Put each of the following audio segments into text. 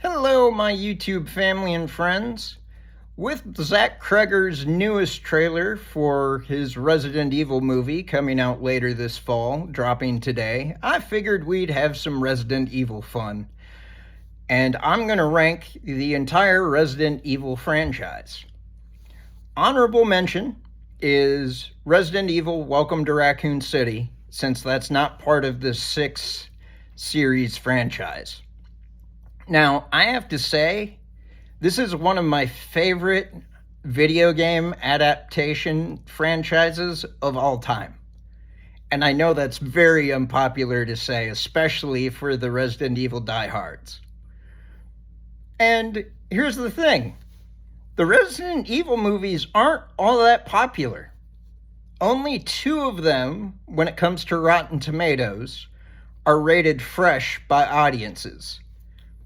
Hello, my YouTube family and friends. With Zach Kreger's newest trailer for his Resident Evil movie coming out later this fall, dropping today, I figured we'd have some Resident Evil fun. And I'm going to rank the entire Resident Evil franchise. Honorable mention is Resident Evil Welcome to Raccoon City, since that's not part of the 6 series franchise. Now, I have to say, this is one of my favorite video game adaptation franchises of all time. And I know that's very unpopular to say, especially for the Resident Evil diehards. And here's the thing. The Resident Evil movies aren't all that popular. Only 2 of them, when it comes to Rotten Tomatoes, are rated fresh by audiences.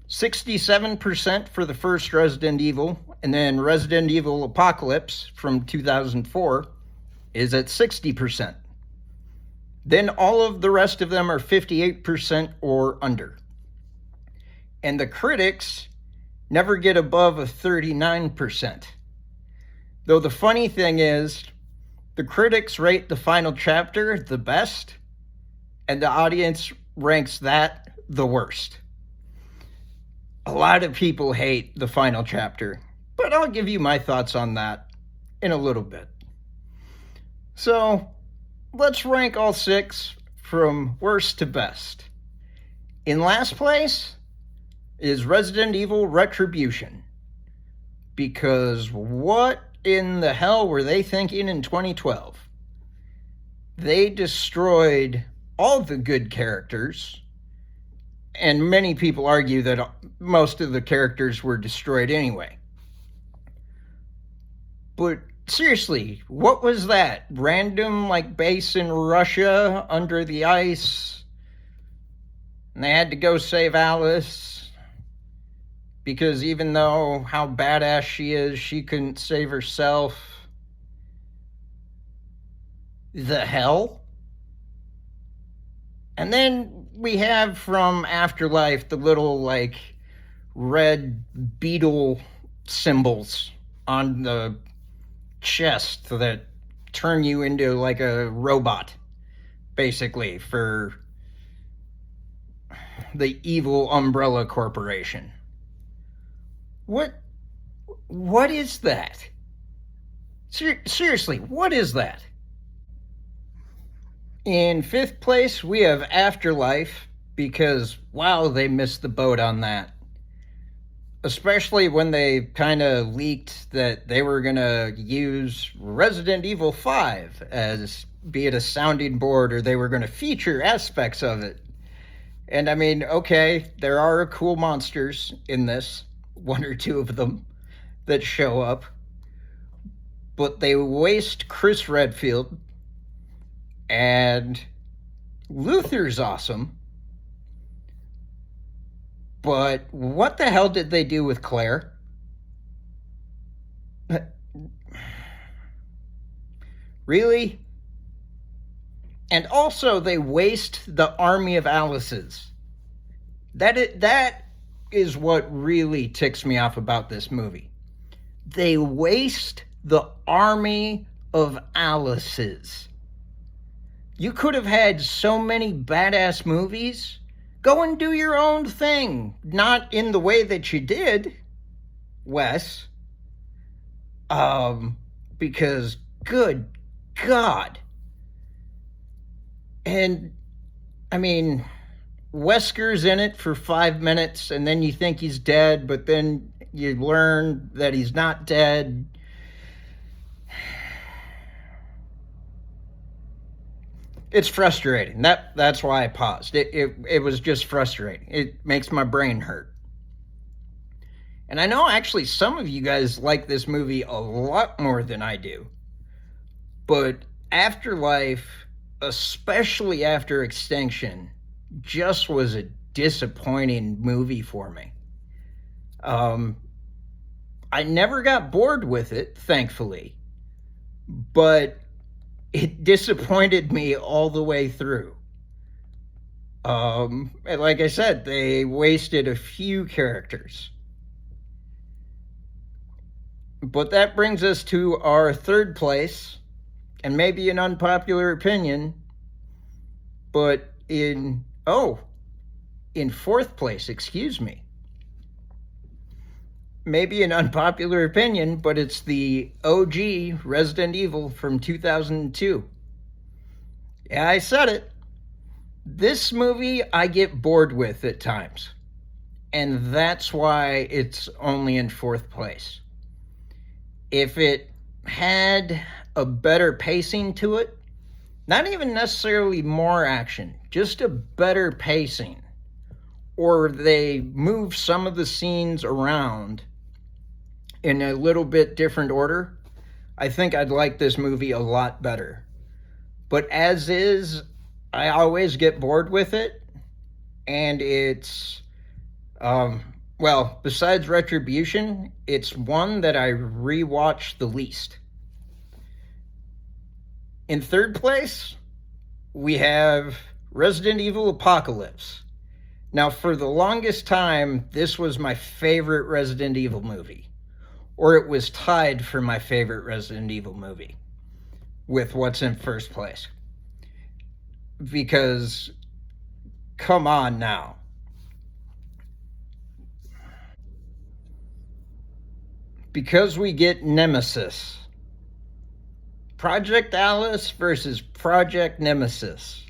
67% for the first Resident Evil, and then Resident Evil Apocalypse from 2004 is at 60%. Then all of the rest of them are 58% or under. And the critics never get above a 39%. Though the funny thing is, the critics rate the final chapter the best, and the audience ranks that the worst. A lot of people hate the final chapter, but I'll give you my thoughts on that in a little bit. So, let's rank all 6 from worst to best. In last place is Resident Evil Retribution. Because what in the hell were they thinking in 2012? They destroyed all the good characters, and many people argue that most of the characters were destroyed anyway. But seriously, what was that? Random, base in Russia under the ice? And they had to go save Alice because even though how badass she is, she couldn't save herself. The hell? And then we have from Afterlife the little, red beetle symbols on the chest that turn you into, a robot, basically, for the evil Umbrella Corporation. What is that? Seriously, what is that? In 5th place, we have Afterlife, because, wow, they missed the boat on that. Especially when they kind of leaked that they were going to use Resident Evil 5 as, be it a sounding board, or they were going to feature aspects of it. And I mean, okay, there are cool monsters in this, 1 or 2 of them, that show up. But they waste Chris Redfield. And Luther's awesome. But what the hell did they do with Claire? Really? And also they waste the army of Alices. That is what really ticks me off about this movie. They waste the army of Alices. You could have had so many badass movies. Go and do your own thing. Not in the way that you did, Wes. Because, good God. And, I mean, Wesker's in it for 5 minutes, and then you think he's dead, but then you learn that he's not dead. It's frustrating. That's why I paused. It was just frustrating. It makes my brain hurt. And I know actually some of you guys like this movie a lot more than I do. But Afterlife, especially after Extinction, just was a disappointing movie for me. I never got bored with it, thankfully. But it disappointed me all the way through. And like I said, they wasted a few characters. But that brings us to our third place, and maybe an unpopular opinion, but in fourth place, excuse me. Maybe an unpopular opinion, but it's the OG Resident Evil from 2002. Yeah, I said it. This movie I get bored with at times. And that's why it's only in fourth place. If it had a better pacing to it, not even necessarily more action, just a better pacing, or they move some of the scenes around in a little bit different order, I think I'd like this movie a lot better. But as is, I always get bored with it, and it's, well, besides Retribution, it's one that I rewatch the least. In third place, we have Resident Evil Apocalypse. Now, for the longest time, this was my favorite Resident Evil movie. Or it was tied for my favorite Resident Evil movie with what's in first place. Because, come on now. Because we get Nemesis. Project Alice versus Project Nemesis,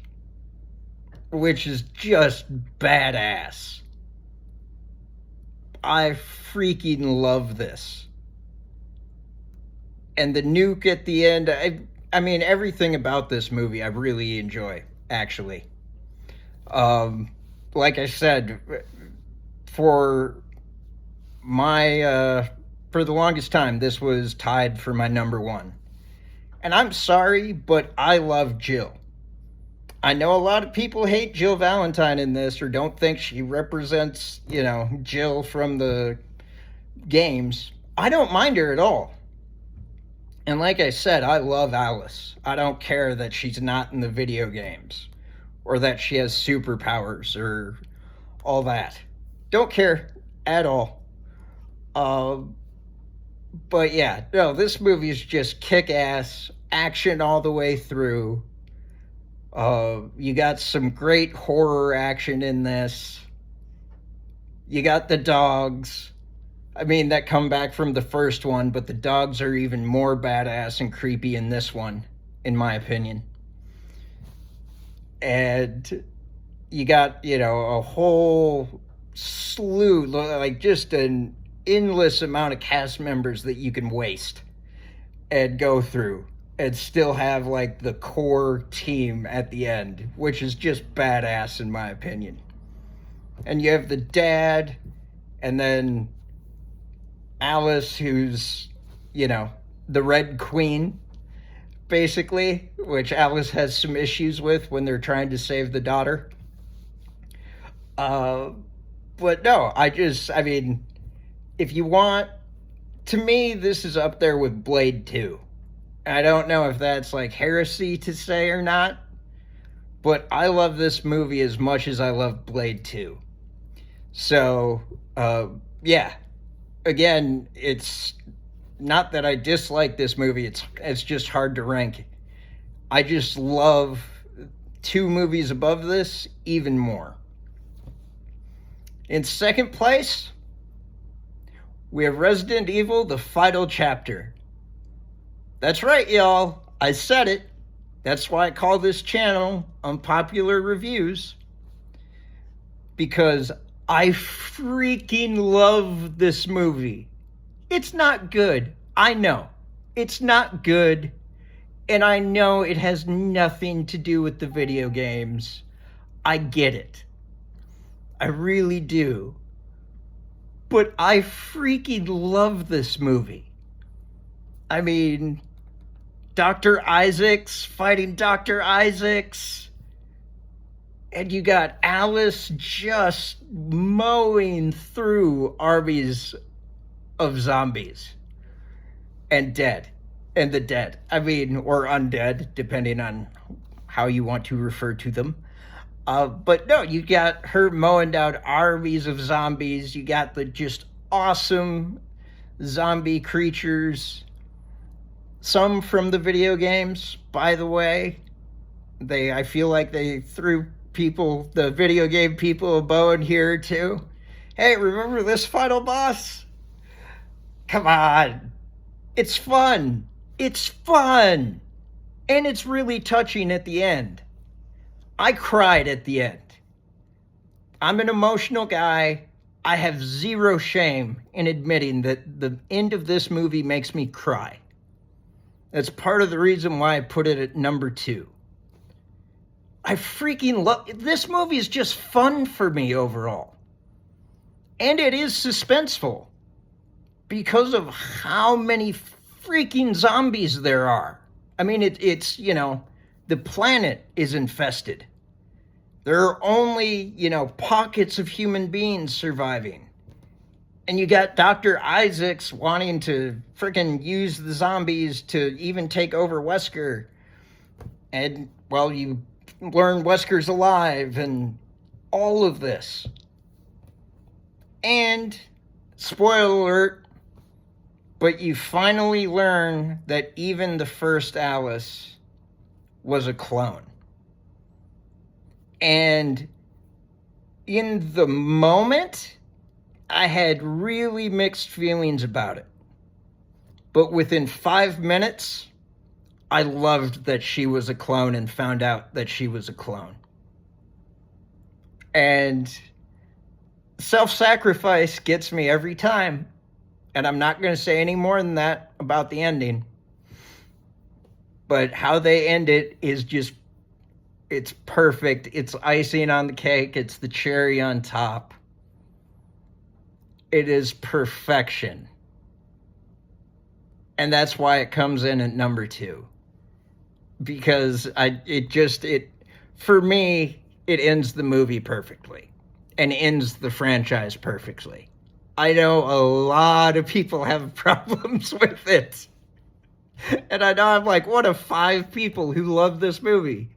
which is just badass. I freaking love this. And the nuke at the end, I mean, everything about this movie I really enjoy, actually. Like I said, for for the longest time, this was tied for my number one. And I'm sorry, but I love Jill. I know a lot of people hate Jill Valentine in this or don't think she represents, Jill from the games. I don't mind her at all. And like I said, I love Alice. I don't care that she's not in the video games or that she has superpowers or all that. Don't care at all. But yeah, no, this movie is just kick-ass, action all the way through. You got some great horror action in this. You got the dogs. I mean, that come back from the first one, but the dogs are even more badass and creepy in this one, in my opinion. And you got, a whole slew, like just an endless amount of cast members that you can waste and go through and still have like the core team at the end, which is just badass in my opinion. And you have the dad, and then Alice, who's, the Red Queen, basically, which Alice has some issues with when they're trying to save the daughter. But no, I mean, if you want, to me, this is up there with Blade 2. I don't know if that's like heresy to say or not, but I love this movie as much as I love Blade 2. So, yeah. Again, it's not that I dislike this movie, it's just hard to rank. I just love two movies above this even more. In second place, we have Resident Evil, The Final Chapter. That's right, y'all. I said it. That's why I call this channel Unpopular Reviews. Because I freaking love this movie. It's not good. I know. It's not good. And I know it has nothing to do with the video games. I get it. I really do. But I freaking love this movie. I mean, Dr. Isaacs fighting Dr. Isaacs. And you got Alice just mowing through armies of zombies and dead. And the dead. I mean, or undead, depending on how you want to refer to them. But no, you got her mowing down armies of zombies. You got the just awesome zombie creatures. Some from the video games, by the way. I feel like they threw the video game people, a bone here too. Hey, remember this final boss? Come on. It's fun. It's fun. And it's really touching at the end. I cried at the end. I'm an emotional guy. I have zero shame in admitting that the end of this movie makes me cry. That's part of the reason why I put it at number 2. I freaking love this movie. Is just fun for me overall. And it is suspenseful because of how many freaking zombies there are. I mean, it's, the planet is infested. There are only, pockets of human beings surviving. And you got Dr. Isaacs wanting to freaking use the zombies to even take over Wesker. And, well, you learn Wesker's alive and all of this. And, spoiler alert, but you finally learn that even the first Alice was a clone. And in the moment, I had really mixed feelings about it. But within 5 minutes, I loved that she was a clone and found out that she was a clone. And self-sacrifice gets me every time. And I'm not going to say any more than that about the ending. But how they end it is just, it's perfect. It's icing on the cake. It's the cherry on top. It is perfection. And that's why it comes in at number 2. Because for me, it ends the movie perfectly. And ends the franchise perfectly. I know a lot of people have problems with it. And I know I'm like one of 5 people who love this movie.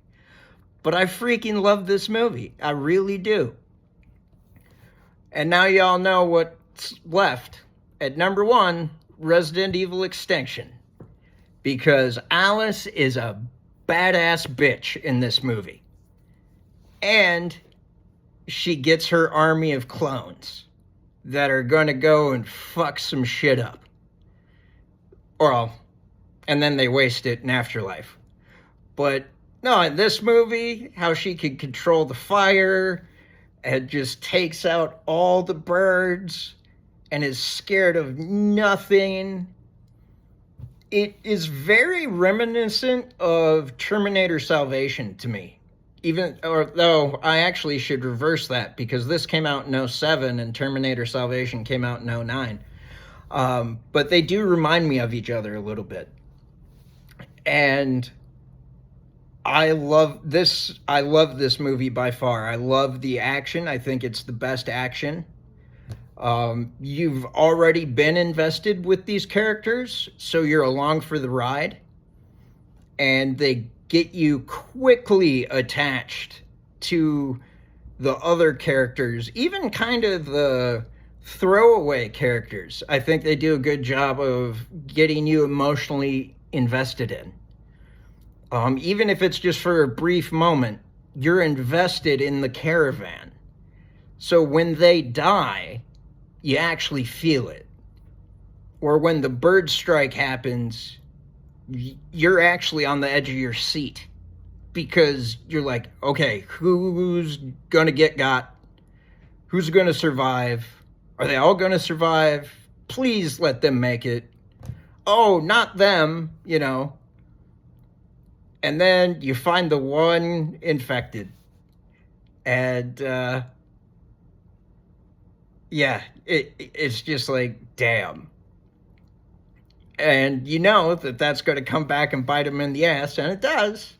But I freaking love this movie. I really do. And now y'all know what's left. At number 1, Resident Evil Extinction. Because Alice is a badass bitch in this movie. And she gets her army of clones that are going to go and fuck some shit up. And then they waste it in Afterlife. But no, in this movie, how she can control the fire and just takes out all the birds and is scared of nothing. It is very reminiscent of Terminator Salvation to me. Though I actually should reverse that, because this came out in 2007 and Terminator Salvation came out in 2009. But they do remind me of each other a little bit. And I love this movie by far. I love the action. I think it's the best action. You've already been invested with these characters, so you're along for the ride. And they get you quickly attached to the other characters, even kind of the throwaway characters. I think they do a good job of getting you emotionally invested in. Even if it's just for a brief moment, you're invested in the caravan. So when they die, you actually feel it. Or when the bird strike happens, you're actually on the edge of your seat. Because you're like, okay, who's gonna get got? Who's gonna survive? Are they all gonna survive? Please let them make it. Oh, not them, And then you find the one infected. And, it's just like, damn. And you know that that's going to come back and bite him in the ass, and it does.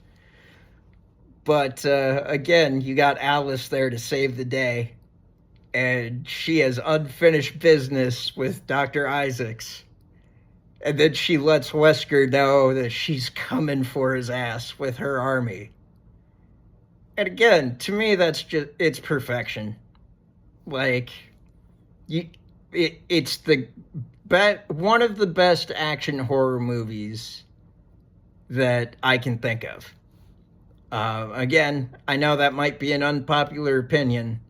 But, again, you got Alice there to save the day. And she has unfinished business with Dr. Isaacs. And then she lets Wesker know that she's coming for his ass with her army. And again, to me, that's just, it's perfection. Like, you, it's the one of the best action horror movies that I can think of. Again, I know that might be an unpopular opinion,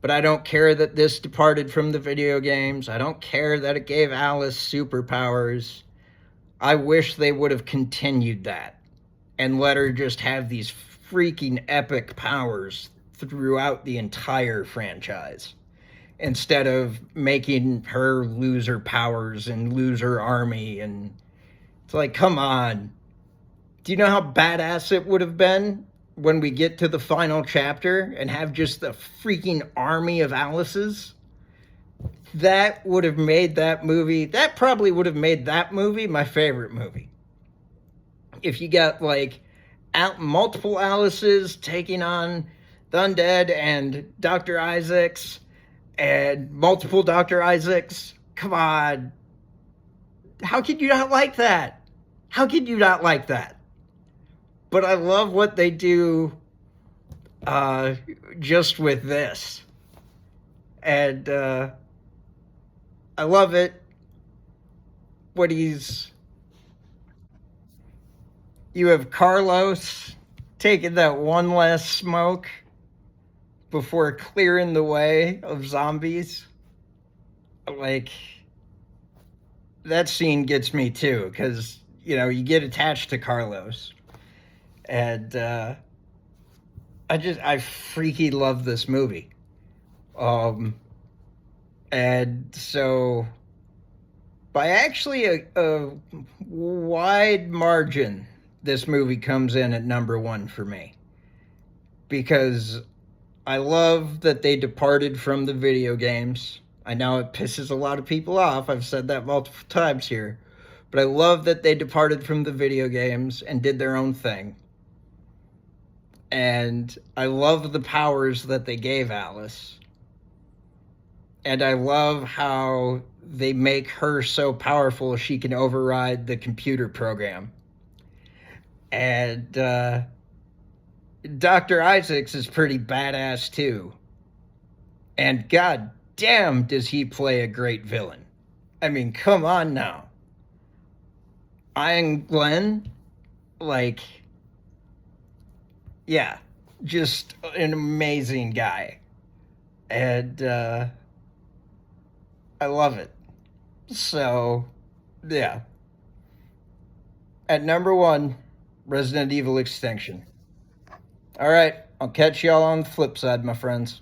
but I don't care that this departed from the video games. I don't care that it gave Alice superpowers. I wish they would have continued that and let her just have these freaking epic powers throughout the entire franchise instead of making her lose her powers and lose her army. And it's like, come on. Do you know how badass it would have been when we get to the final chapter and have just the freaking army of Alice's? That would have made that movie, that probably would have made that movie my favorite movie. If you got like multiple Alice's taking on the undead and Dr. Isaacs and multiple Dr. Isaacs, come on. How could you not like that? How could you not like that? But I love what they do just with this. And I love it when you have Carlos taking that one last smoke before clearing the way of zombies. Like, that scene gets me too, because, you know, you get attached to Carlos. And I freaking love this movie. And so, by actually a wide margin, this movie comes in at number one for me. Because I love that they departed from the video games. I know it pisses a lot of people off. I've said that multiple times here. But I love that they departed from the video games and did their own thing. And I love the powers that they gave Alice. And I love how they make her so powerful she can override the computer program. And Dr. Isaacs is pretty badass too. And god damn does he play a great villain. I mean, come on now. Ian Glenn, like, yeah, just an amazing guy. And I love it. So, yeah. At number one, Resident Evil Extinction. All right, I'll catch y'all on the flip side, my friends.